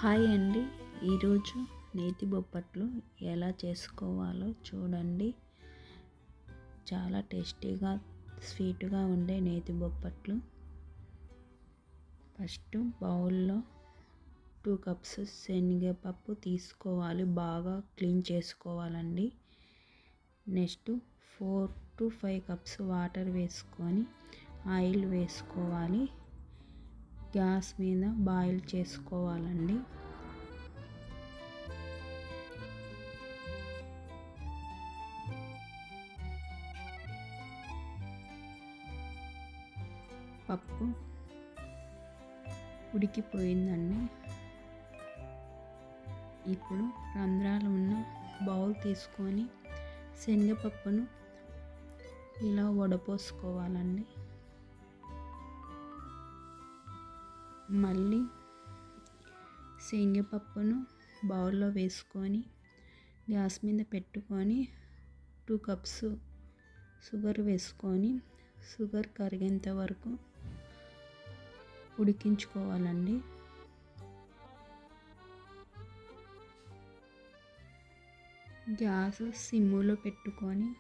Hi అండి. ఈరోజు నేతి బొప్పట్లు ఎలా చేసుకోవాలో చూడండి. చాలా టేస్టీగా స్వీట్గా ఉండే నేతి బొప్పట్లు. ఫస్ట్ బౌల్లో 2 కప్స్ శనగపప్పు తీసుకోవాలి, బాగా క్లీన్ చేసుకోవాలండి. నెక్స్ట్ 4 to 5 కప్స్ వాటర్ వేసుకొని ఆయిల్ వేసుకోవాలి. గ్యాస్ మీద బాయిల్ చేసుకోవాలండి. పప్పు ఉడికిపోయిందండి. ఇప్పుడు రంధ్రాలు ఉన్న బౌల్ తీసుకొని శనగపప్పును ఇలా వడపోసుకోవాలండి. మళ్ళీ శనగపప్పును బౌల్లో వేసుకొని గ్యాస్ మీద పెట్టుకొని 2 కప్స్ షుగర్ వేసుకొని షుగర్ కరిగేంత వరకు ఉడికించుకోవాలండి. గ్యాస్ సిమ్లో పెట్టుకొని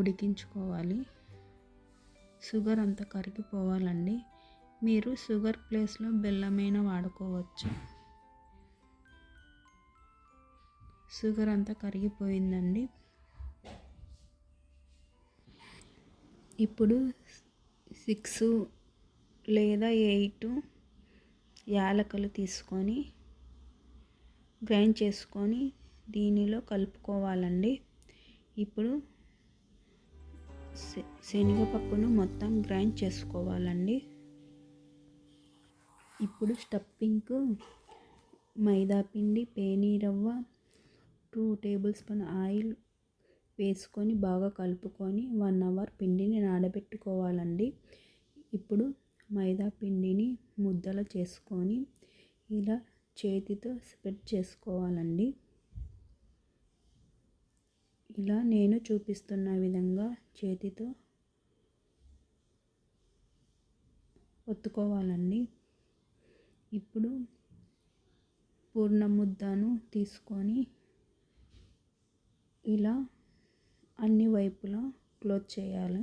ఉడికించుకోవాలి. షుగర్ అంతా కరిగిపోవాలండి. మీరు షుగర్ ప్లేస్లో బెల్లమైనా వాడుకోవచ్చు. షుగర్ అంతా కరిగిపోయిందండి. ఇప్పుడు 6 లేదా 8 యాలకులు తీసుకొని గ్రైండ్ చేసుకొని దీనిలో కలుపుకోవాలండి. ఇప్పుడు శనగపప్పును మొత్తం గ్రైండ్ చేసుకోవాలండి. ఇప్పుడు స్టఫింగ్కు మైదా పిండి, పేనీరవ్వ, 2 టేబుల్ స్పూన్ ఆయిల్ వేసుకొని బాగా కలుపుకొని 1 అవర్ పిండిని నానబెట్టుకోవాలండి. ఇప్పుడు మైదా పిండిని ముద్దలు చేసుకొని ఇలా చేతితో స్ప్రెడ్ చేసుకోవాలండి. ఇలా నేను చూపిస్తున్న విధంగా చేతితో ఒత్తుకోవాలండి. ఇప్పుడు పూర్ణ ముద్దను తీసుకొని ఇలా అన్ని వైపులా క్లోజ్ చేయాలి.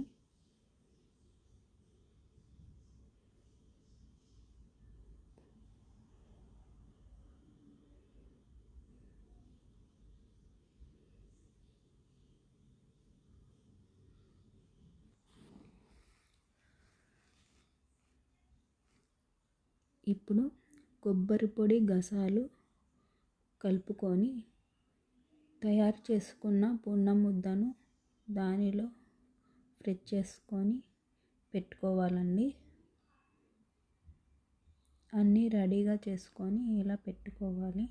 ఇప్పుడు కొబ్బరి పొడి, గసాలు కలుపుకొని తయారు చేసుకున్న పూర్ణ ముద్దను దానిలో ప్రెస్ చేసుకొని పెట్టుకోవాలండి. అన్నీ రెడీగా చేసుకొని ఇలా పెట్టుకోవాలి.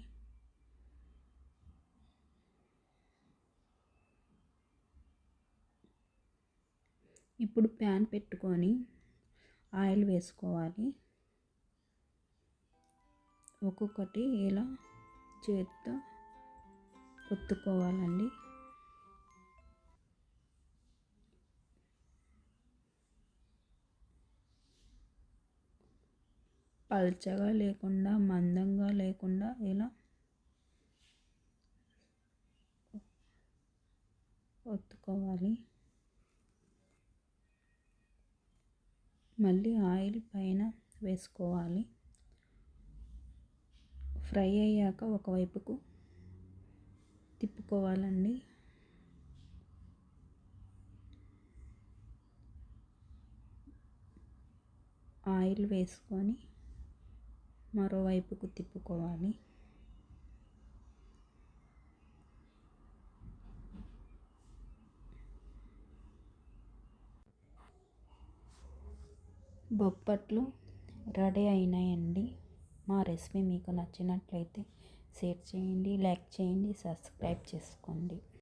ఇప్పుడు ప్యాన్ పెట్టుకొని ఆయిల్ వేసుకోవాలి. ఒక్కొక్కటి ఇలా చేత్తో ఒత్తుకోవాలండి. పల్చగా లేకుండా, మందంగా లేకుండా ఇలా ఒత్తుకోవాలి. మళ్ళీ ఆయిల్ పైన వేసుకోవాలి. ఫ్రై అయ్యాక ఒకవైపుకు తిప్పుకోవాలండి. ఆయిల్ వేసుకొని మరోవైపుకు తిప్పుకోవాలి. బొప్పట్లు రెడీ అయినాయండి. మా రెసిపీ మీకు నచ్చినట్లయితే షేర్ చేయండి, లైక్ చేయండి, సబ్స్క్రైబ్ చేసుకోండి.